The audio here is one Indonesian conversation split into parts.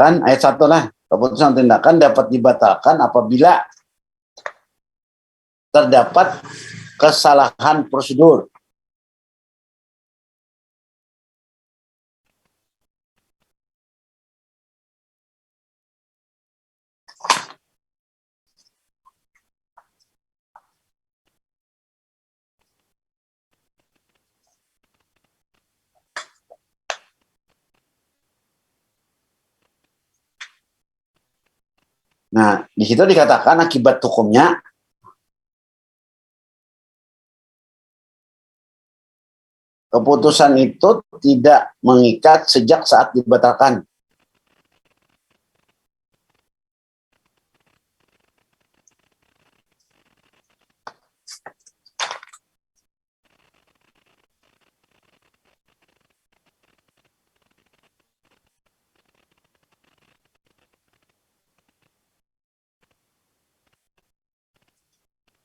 tindakan, ayat 1 lah, keputusan tindakan dapat dibatalkan apabila terdapat kesalahan prosedur. Nah, di situ dikatakan akibat hukumnya keputusan itu tidak mengikat sejak saat dibatalkan.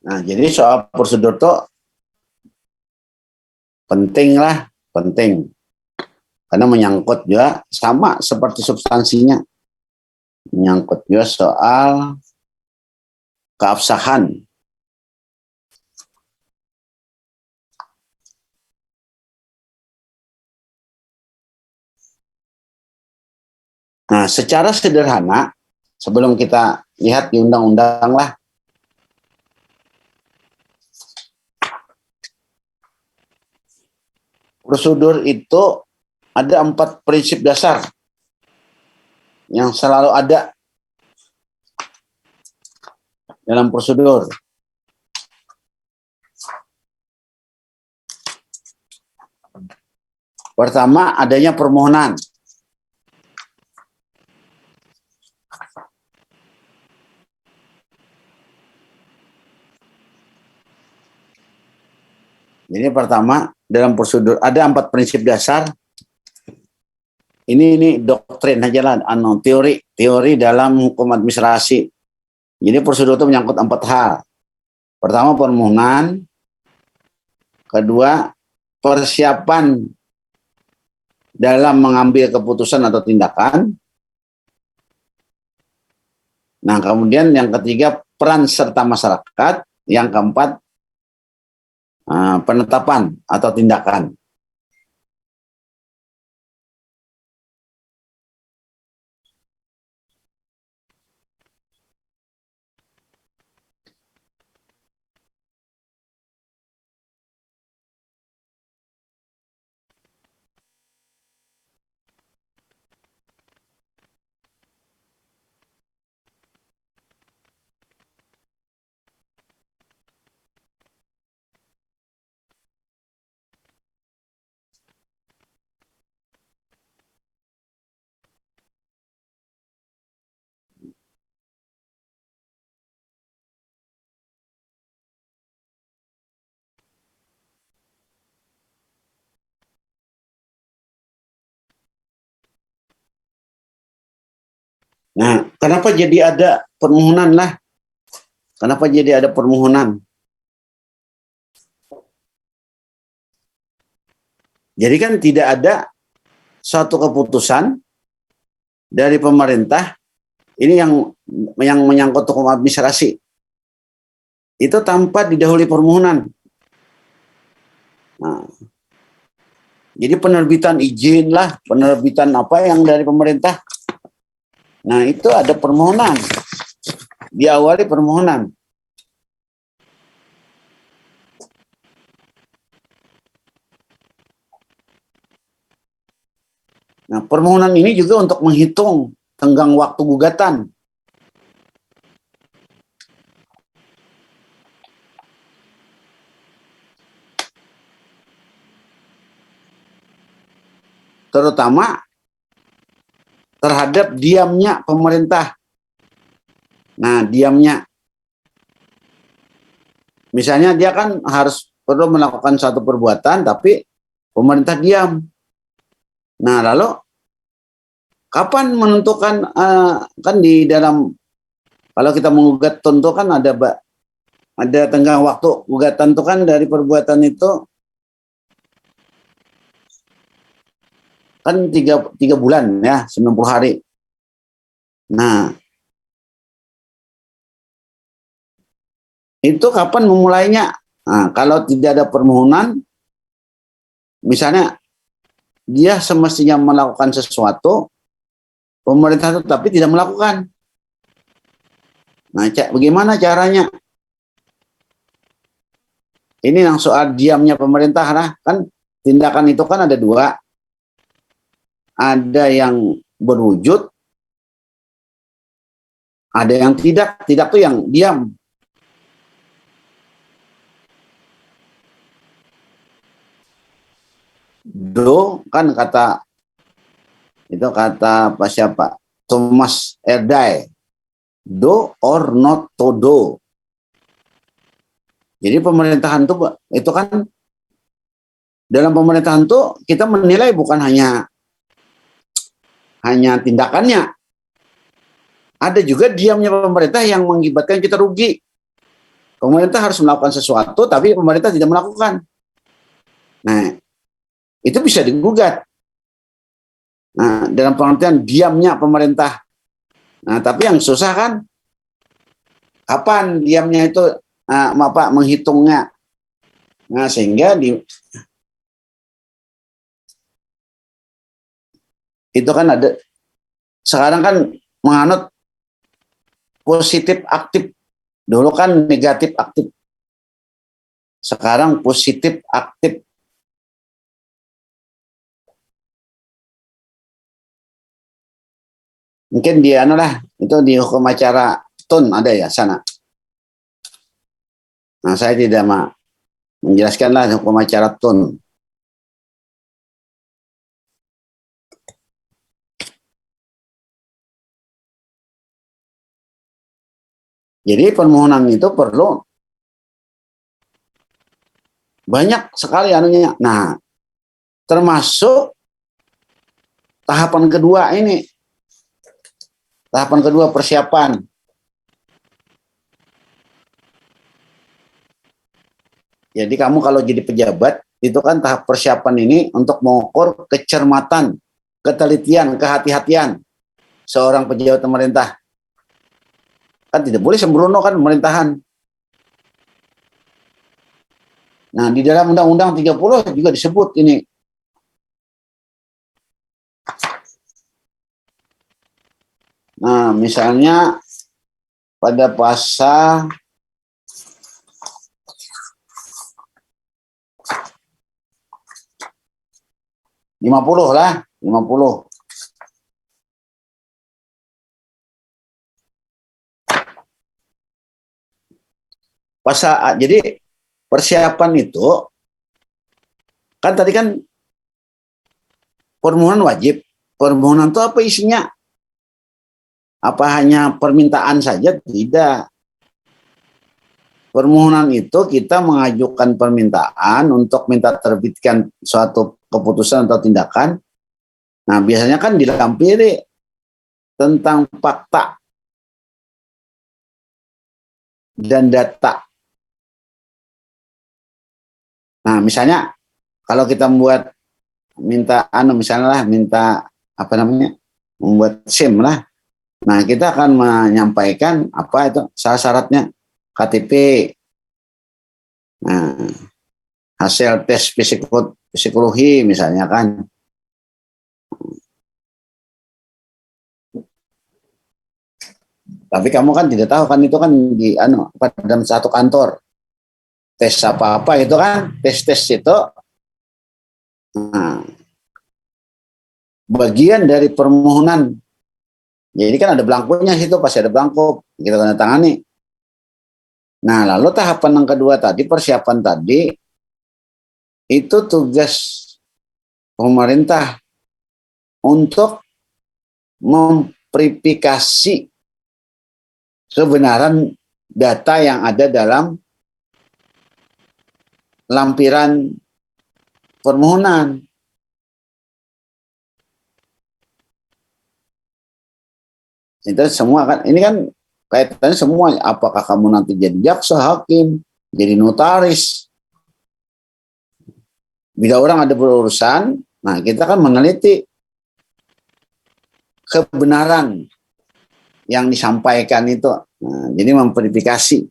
Nah, jadi soal prosedur itu penting lah, penting. Karena menyangkut juga sama seperti substansinya. Menyangkut juga soal keabsahan. Nah, secara sederhana, sebelum kita lihat di undang-undang lah, prosedur itu ada 4 prinsip dasar yang selalu ada dalam prosedur. Pertama, adanya permohonan. Jadi pertama, dalam prosedur ada 4 prinsip dasar. Ini doktrin aja lah, teori dalam hukum administrasi. Jadi prosedur itu menyangkut 4 hal. Pertama, permohonan. Kedua, persiapan dalam mengambil keputusan atau tindakan. Nah, kemudian yang ketiga, peran serta masyarakat. Yang keempat, penetapan atau tindakan. Nah, kenapa jadi ada permohonan lah? Kenapa jadi ada permohonan? Jadi kan tidak ada suatu keputusan dari pemerintah ini yang menyangkut hukum administrasi itu tanpa didahului permohonan. Nah, jadi penerbitan izin lah, penerbitan apa yang dari pemerintah. Nah, itu ada permohonan. Diawali permohonan. Nah, permohonan ini juga untuk menghitung tenggang waktu gugatan. Terutama terhadap diamnya pemerintah. Nah, diamnya. Misalnya dia kan perlu melakukan suatu perbuatan, tapi pemerintah diam. Nah, lalu kapan menentukan, kan di dalam, kalau kita menggugat tentu kan ada tenggang waktu gugatan itu kan dari perbuatan itu kan 3 bulan ya, 90 hari. Nah, itu kapan memulainya? Nah, kalau tidak ada permohonan, misalnya dia semestinya melakukan sesuatu, pemerintah tetapi tidak melakukan. Nah, bagaimana caranya? Ini yang soal diamnya pemerintah lah, kan tindakan itu kan ada dua. Ada yang berwujud, ada yang tidak. Tidak tuh yang diam. Kan kata itu kata apa siapa? Thomas Erdai. Do or not to do. Jadi pemerintahan itu kan dalam pemerintahan itu kita menilai bukan hanya tindakannya. Ada juga diamnya pemerintah yang mengakibatkan kita rugi. Pemerintah harus melakukan sesuatu tapi pemerintah tidak melakukan. Nah, itu bisa digugat. Nah, dalam pengertian diamnya pemerintah. Nah, tapi yang susah kan kapan diamnya itu menghitungnya. Nah, sehingga itu kan ada sekarang kan menganut positif aktif. Dulu kan negatif aktif. Sekarang positif aktif. Mungkin di itu di hukum acara TUN ada ya sana. Nah, saya tidak menjelaskanlah hukum acara TUN. Jadi permohonan itu perlu banyak sekali anunya. Nah, termasuk tahapan kedua ini. Tahapan kedua persiapan. Jadi kamu kalau jadi pejabat, itu kan tahap persiapan ini untuk mengukur kecermatan, ketelitian, kehati-hatian seorang pejabat pemerintah. Kan tidak boleh sembrono kan pemerintahan. Nah, di dalam Undang-Undang 30 juga disebut ini. Nah, misalnya pada pasal 50 lah, 50. Jadi persiapan itu kan tadi kan permohonan wajib. Permohonan itu apa isinya? Apa hanya permintaan saja? Tidak. Permohonan itu kita mengajukan permintaan untuk minta terbitkan suatu keputusan atau tindakan. Nah, biasanya kan dilampiri tentang fakta dan data. Nah, misalnya kalau kita minta membuat SIM lah. Nah, kita akan menyampaikan apa itu syaratnya KTP. Nah, hasil tes psikologi misalnya kan. Tapi kamu kan tidak tahu kan itu kan di dalam satu kantor. Tes apa-apa itu kan, tes itu bagian dari permohonan. Jadi kan ada belangkonya situ, pasti ada belangko, kita tanda tangani. Nah, lalu tahapan yang kedua tadi, persiapan tadi, itu tugas pemerintah untuk memverifikasi kebenaran data yang ada dalam lampiran permohonan. Itu semua kan, ini kan kaitannya semua, apakah kamu nanti jadi jaksa, hakim, jadi notaris. Bila orang ada berurusan, nah kita kan meneliti kebenaran yang disampaikan itu. Nah, jadi memverifikasi.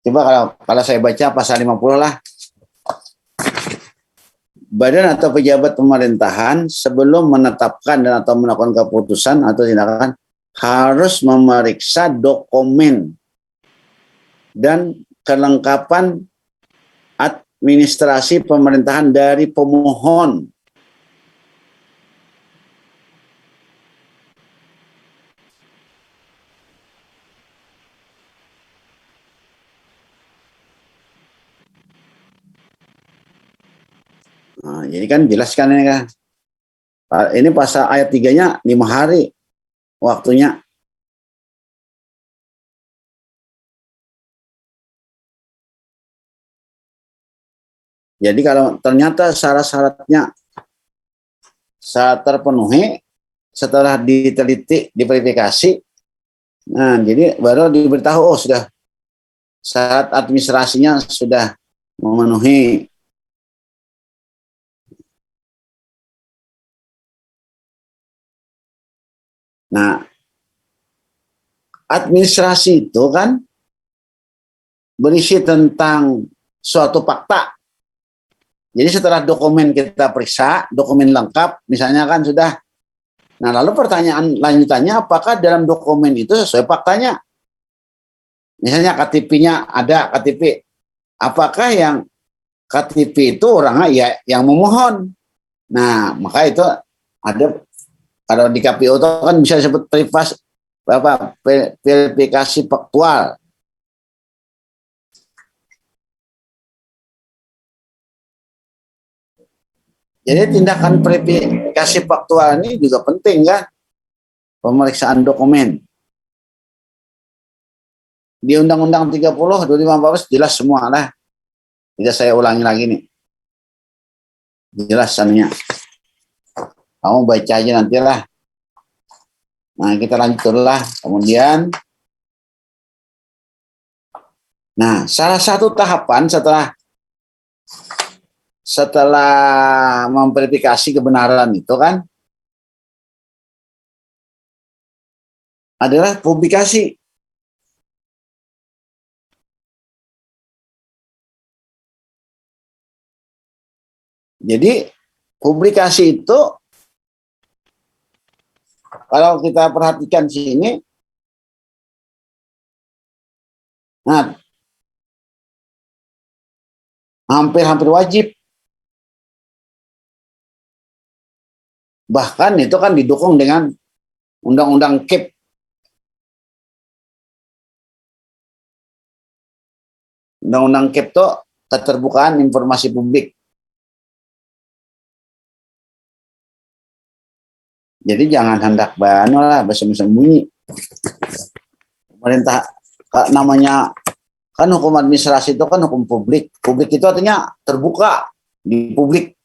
Coba kalau saya baca pasal 50 lah. Badan atau pejabat pemerintahan sebelum menetapkan dan atau melakukan keputusan atau tindakan harus memeriksa dokumen dan kelengkapan administrasi pemerintahan dari pemohon. Nah, jadi kan jelaskan ini kan. Ini pasal ayat 3-nya 5 hari waktunya. Jadi kalau ternyata syarat-syaratnya terpenuhi setelah diteliti, diverifikasi, nah jadi baru diberitahu oh sudah syarat administrasinya sudah memenuhi. Nah, administrasi itu kan berisi tentang suatu fakta. Jadi setelah dokumen kita periksa, dokumen lengkap, misalnya kan sudah. Nah, lalu pertanyaan lanjutannya, apakah dalam dokumen itu sesuai faktanya? Misalnya KTP-nya ada KTP. Apakah yang KTP itu orangnya ya yang memohon? Nah, maka itu ada kalau di KPU itu kan bisa disebut verifikasi faktual. Jadi tindakan verifikasi faktual ini juga penting kan, pemeriksaan dokumen. Di Undang-Undang 30 2014 jelas semua lah. Tidak saya ulangi lagi nih. Jelasannya. Kamu baca aja nantilah. Nah, kita lanjutlah. Kemudian, nah, salah satu tahapan setelah memverifikasi kebenaran itu kan adalah publikasi. Jadi publikasi itu kalau kita perhatikan sini, nah hampir wajib. Bahkan itu kan didukung dengan Undang-Undang KIP. Undang-Undang KIP itu keterbukaan informasi publik. Jadi jangan hendak bersembunyi. Pemerintah namanya kan hukum administrasi itu kan hukum publik. Publik itu artinya terbuka di publik.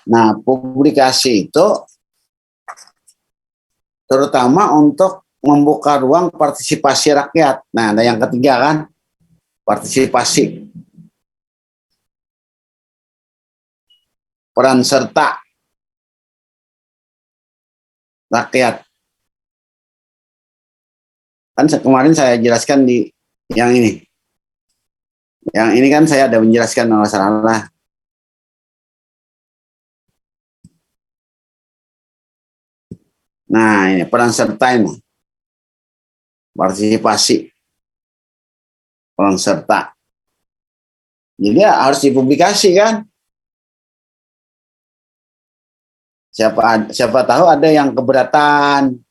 Nah, publikasi itu terutama untuk membuka ruang partisipasi rakyat. Nah, ada yang ketiga kan, partisipasi. Peran serta rakyat. Kan kemarin saya jelaskan di yang ini. Yang ini kan saya ada menjelaskan masalah. Nah, ini peran serta ini. Partisipasi. Peran serta. Jadi harus dipublikasi kan. Siapa tahu ada yang keberatan.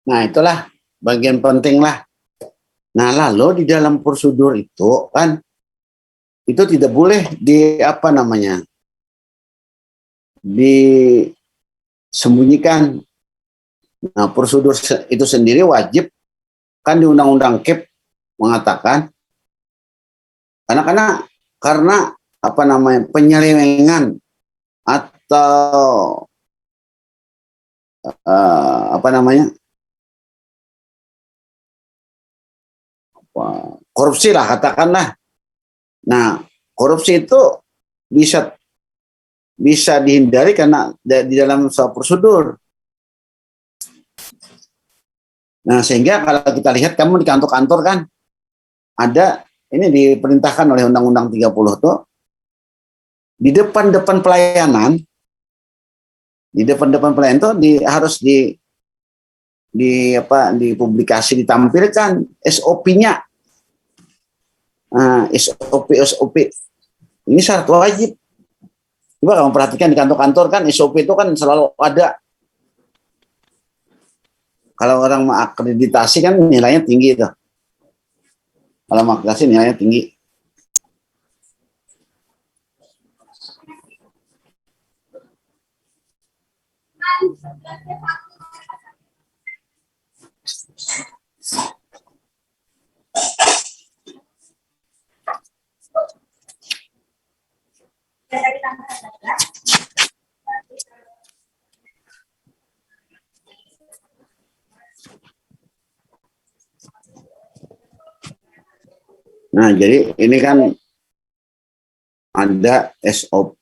Nah, itulah bagian penting lah. Nah, lalu di dalam prosedur itu kan itu tidak boleh di apa namanya? Disembunyikan. Nah, prosedur itu sendiri wajib kan di Undang-Undang KIP mengatakan karena apa namanya? Penyelewengan atau apa namanya? Korupsi lah katakanlah. Nah, korupsi itu bisa bisa dihindari karena di dalam suatu prosedur. Nah, sehingga kalau kita lihat kamu di kantor-kantor kan ada ini diperintahkan oleh Undang-Undang 30 tuh di depan-depan pelayanan tuh harus di apa dipublikasi ditampilkan SOP-nya. Nah, SOP ini syarat wajib. Coba kamu perhatikan di kantor-kantor kan SOP itu kan selalu ada. Kalau orang mengakreditasi kan nilainya tinggi itu. Kalau mengakreditasi nilainya tinggi. Nah, jadi ini kan ada SOP.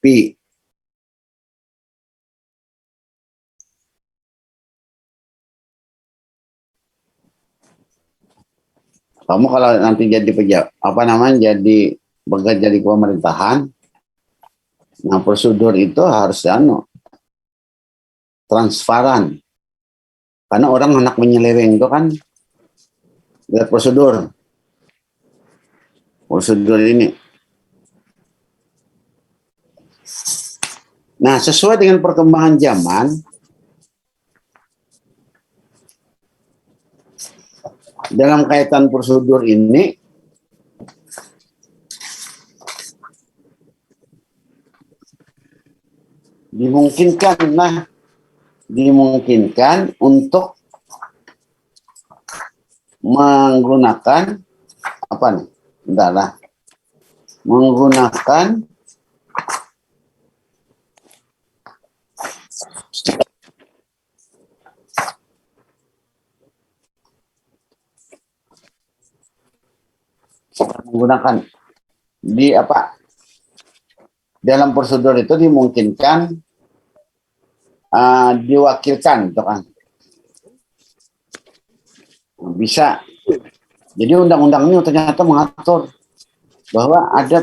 Kamu kalau nanti jadi pejabat, apa namanya, jadi bekerja di pemerintahan, nah prosedur itu harus transparan. Karena orang hendak menyeleweng itu kan lihat prosedur ini. Nah, sesuai dengan perkembangan zaman, dalam kaitan prosedur ini, dimungkinkan untuk menggunakan apa nih? Entahlah. Menggunakan di apa? Dalam prosedur itu dimungkinkan diwakilkan, gitu kan? Bisa. Jadi undang-undang ini ternyata mengatur bahwa ada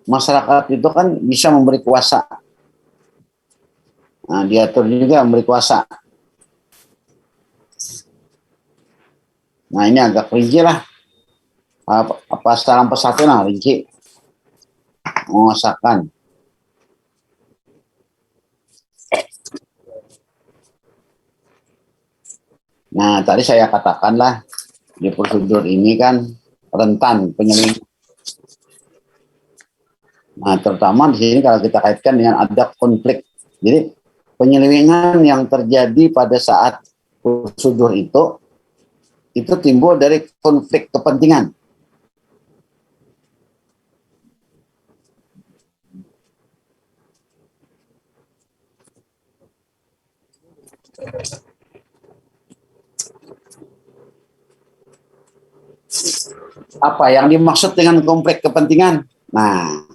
masyarakat itu kan bisa memberi kuasa. Nah, diatur juga memberi kuasa. Nah, ini agak rinci lah. Pasal 41 nah rinci. Menguasakan. Nah, tadi saya katakanlah di prosedur ini kan rentan penyelenggaraan. Nah, terutama di sini kalau kita kaitkan dengan ada konflik. Jadi, penyelewengan yang terjadi pada saat prosedur itu timbul dari konflik kepentingan. Apa yang dimaksud dengan konflik kepentingan? Nah,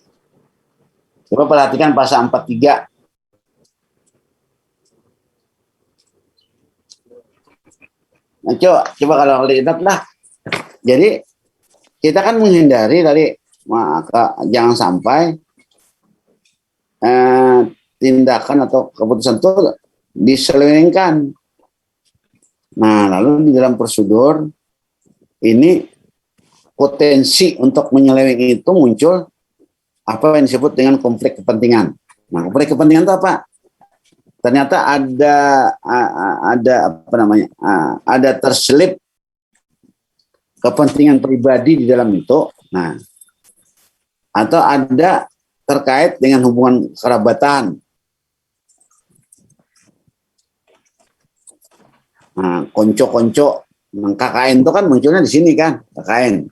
coba perhatikan pasal 43. Nah, coba kalau lihat lah. Jadi kita kan menghindari tadi, maka jangan sampai tindakan atau keputusan itu diselewengkan. Nah, lalu di dalam prosedur ini potensi untuk menyeleweng itu muncul apa yang disebut dengan konflik kepentingan. Nah, konflik kepentingan itu apa? Ternyata ada apa namanya? Ada terselip kepentingan pribadi di dalam itu. Nah, atau ada terkait dengan hubungan kerabatan. Nah, konco-konco KKN itu kan munculnya di sini kan, KKN.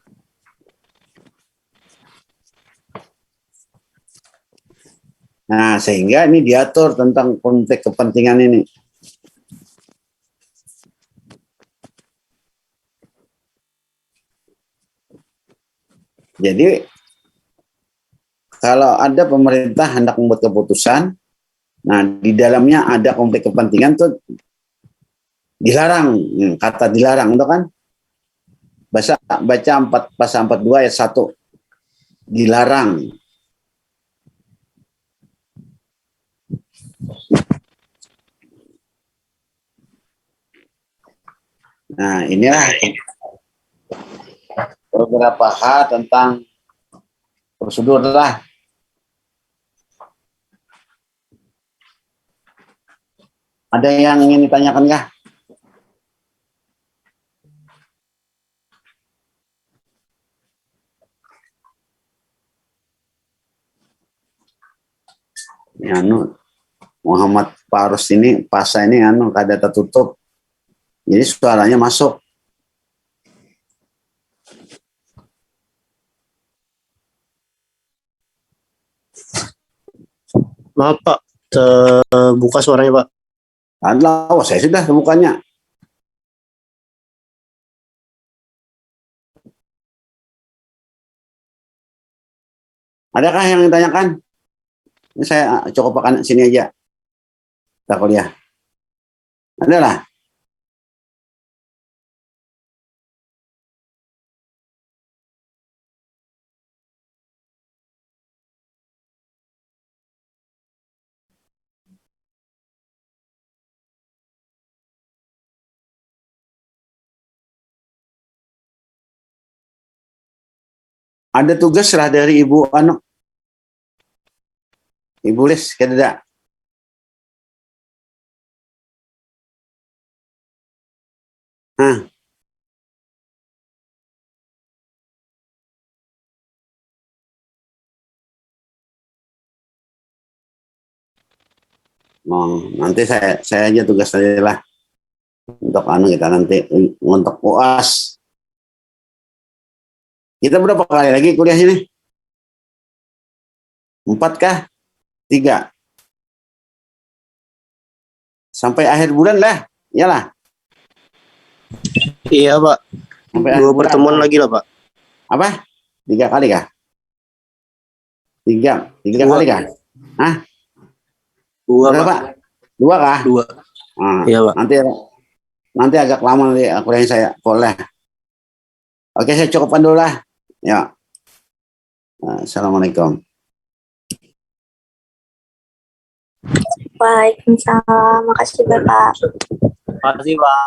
Nah, sehingga ini diatur tentang konteks kepentingan ini. Jadi, kalau ada pemerintah hendak membuat keputusan, nah di dalamnya ada konflik kepentingan tuh dilarang. Kata dilarang itu kan baca pasal 42 ayat 1. Dilarang. Nah, inilah beberapa hal tentang prosedur lah. Ada yang ingin ditanyakan kah? Ya, Muhammad Farus ini pasca ini kada tertutup. Jadi suaranya masuk. Maaf Pak, terbuka suaranya Pak. Oh, saya sudah temukannya. Adakah yang ditanyakan? Ini saya cukup pakai sini aja. Kita kuliah. Ada lah. Ada tugas lah dari Ibu Ibu Lis, kada. Nah, nanti saya aja tugas aja lah untuk kita nanti untuk UAS. Kita berapa kali lagi kuliah ini? 4 kah? 3. Sampai akhir bulan lah, iyalah. Iya Pak. Sampai 2 pertemuan lagi lah Pak. Apa? 3 kali kah? 3 kali kah? Hah? 2 berapa? Pak. 2 kah? 2. Nah, iya Pak. Nanti agak lama nanti kuliahnya saya boleh. Oke, saya cukupkan dulu lah. Ya. Assalamualaikum. Waalaikumsalam. Makasih Bapak. Makasih Pak.